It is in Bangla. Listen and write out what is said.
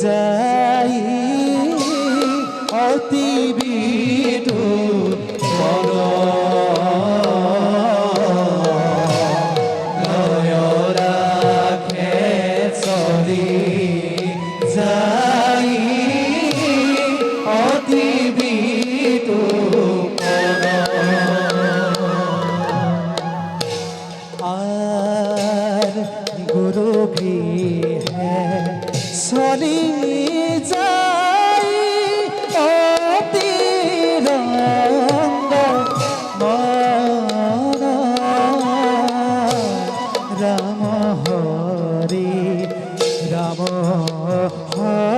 যাই অতি বিটু মন রাখে চলি যাই অতি বিটু আর গুরু গৃহে চলি যাই অতি রঙ্গ মন রাম হরি রাম হরি